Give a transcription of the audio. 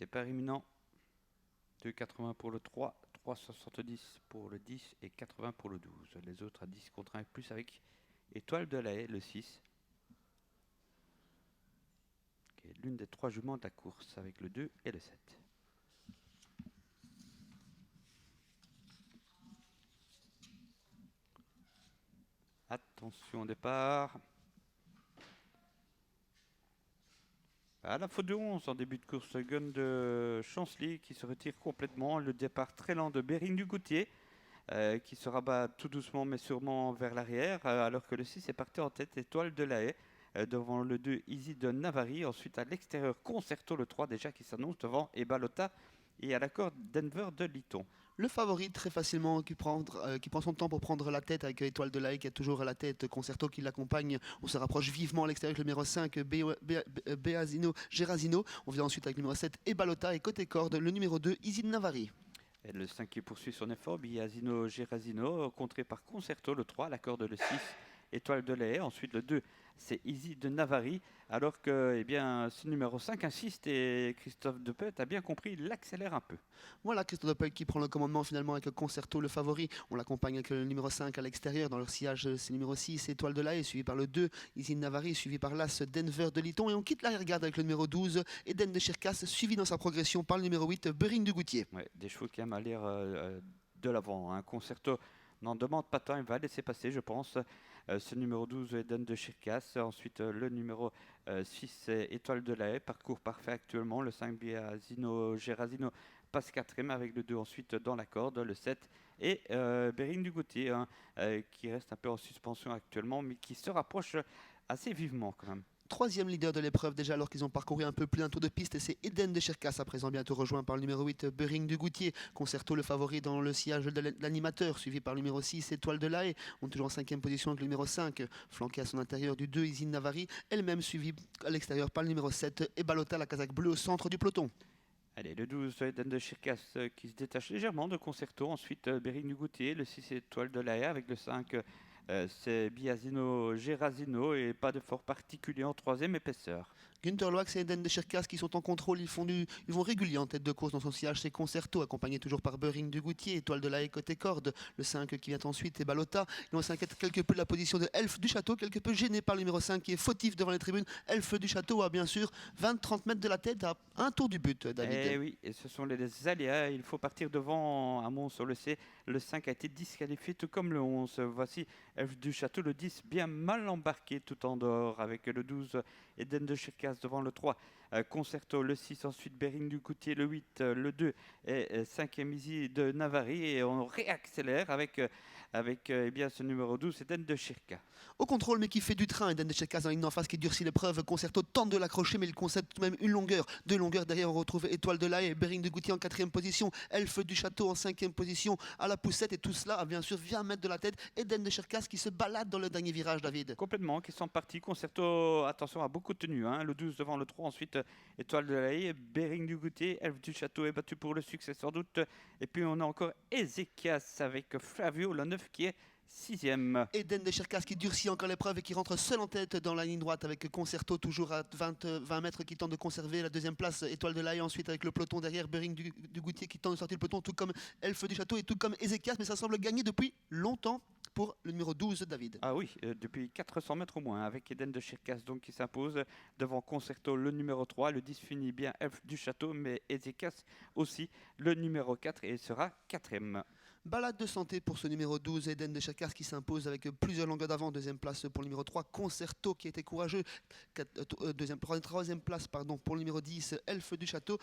c'est pas éminent. 2,80 pour le 3, 3,70 pour le 10 et 80 pour le 12. Les autres à 10 contre 1 et plus avec Étoile de la Haye, le 6. Qui est l'une des 3 juments de la course avec le 2 et le 7. Attention au départ. À la faute de 11 en début de course, Gun de Chancelly qui se retire complètement. Le départ très lent de Bering du Goutier qui se rabat tout doucement mais sûrement vers l'arrière. Alors que le 6 est parti en tête, Étoile de la Haye. Devant le 2, Easy de Navarri. Ensuite à l'extérieur, Concerto le 3 déjà qui s'annonce devant et Balota. Et à la corde, Denver de Liton. Le favori très facilement qui prend son temps pour prendre la tête avec Étoile de la Haye qui est toujours à la tête, Concerto qui l'accompagne. On se rapproche vivement à l'extérieur avec le numéro 5, Beazino Gerasino. On vient ensuite avec le numéro 7, Ebalota et côté corde, le numéro 2, Easy de Navarri. Et le 5 qui poursuit son effort, Beazino Gerasino, contré par Concerto le 3, la corde le 6. Étoile de la Haye. Ensuite, le 2, c'est Easy de Navarri. Alors que ce numéro 5 insiste et Christophe Depeut a bien compris, il l'accélère un peu. Voilà, Christophe Depeut qui prend le commandement finalement avec Concerto, le favori. On l'accompagne avec le numéro 5 à l'extérieur. Dans leur sillage, c'est le numéro 6, Étoile de la Haye, suivi par le 2, Easy de Navarri, suivi par l'As, Denver de Liton. Et on quitte l'arrière-garde avec le numéro 12, Eden de Chircas, suivi dans sa progression par le numéro 8, Bering du Goutier. Ouais, des chevaux qui aiment aller de l'avant. Hein. Concerto n'en demande pas tant, il va laisser passer, je pense. Ce numéro 12, Eden de Chircas. Ensuite, le numéro 6, Étoile de la Haye. Parcours parfait actuellement. Le 5, Biasino Gerasino passe 4ème avec le 2 ensuite dans la corde. Le 7 et Bering du Goutier, hein, qui reste un peu en suspension actuellement, mais qui se rapproche assez vivement quand même. Troisième leader de l'épreuve déjà alors qu'ils ont parcouru un peu plus d'un tour de piste, c'est Eden de Chircas à présent bientôt rejoint par le numéro 8 Bering du Goutier. Concerto le favori dans le sillage de l'animateur, suivi par le numéro 6 Étoile de la Haye. On est toujours en 5ème position avec le numéro 5, flanqué à son intérieur du 2 Easy Navarri, elle-même suivie à l'extérieur par le numéro 7 Ebalota, la casaque bleue au centre du peloton. Allez, le 12, Eden de Chircas qui se détache légèrement de Concerto. Ensuite, Bering du Goutier, le 6 Étoile de la Haye avec le 5, c'est Biasino Gerasino et pas de fort particulier en 3ème épaisseur. Günther Loax et Eden de Chircas qui sont en contrôle, ils vont réguliers en tête de course dans son sillage, c'est Concerto, accompagné toujours par Bering du Goutier, Étoile de la Haye côté corde, le 5 qui vient ensuite est Balota, et on s'inquiète quelque peu de la position de Elf du Château, quelque peu gêné par le numéro 5 qui est fautif devant les tribunes. Elf du Château a bien sûr 20-30 mètres de la tête à un tour du but, David. Eh oui, et ce sont les aléas, il faut partir devant à Mons, on le sait, le 5 a été disqualifié tout comme le 11. Voici Elf du Château, le 10 bien mal embarqué tout en dehors avec le 12 Eden de Chircas devant le 3. Concerto, le 6, ensuite Bering du Goutier, le 8, le 2 et 5e Easy de Navarri. Et on réaccélère avec ce numéro 12, Eden de Chircas. Au contrôle, mais qui fait du train, Eden de Chircas dans la ligne d'en face qui durcit l'épreuve. Concerto tente de l'accrocher, mais il concède tout de même une longueur. 2 longueurs derrière, on retrouve Étoile de la Haye, Bering du Goutier en 4ème position, Elf du Château en 5ème position, à la poussette. Et tout cela a bien sûr 20 mètres de la tête. Eden de Chircas qui se balade dans le dernier virage, David. Complètement, qui sont partis. Concerto, attention, a beaucoup tenu. Hein. Le 12 devant le 3, ensuite Étoile de la Haye, Bering du Goutier, Elf du Château est battu pour le succès sans doute. Et puis on a encore Ezekias avec Flavio, le 9 qui est 6e. Eden de Chircas qui durcit encore l'épreuve et qui rentre seul en tête dans la ligne droite avec Concerto toujours à 20 mètres qui tente de conserver la 2ème place. Étoile de la Haye ensuite avec le peloton derrière, Bering du Goutier qui tente de sortir le peloton tout comme Elf du Château et tout comme Ezekias, mais ça semble gagner depuis longtemps pour le numéro 12, David. Ah oui, depuis 400 mètres au moins, avec Eden de Chircas donc qui s'impose devant Concerto, le numéro 3. Le 10 finit bien Elf du Château, mais Ezekias aussi, le numéro 4, et sera 4e. Balade de santé pour ce numéro 12, Eden de Chircas qui s'impose avec plusieurs longueurs d'avant. 2ème place pour le numéro 3, Concerto qui était courageux. 3ème place pour le numéro 10, Elf du Château.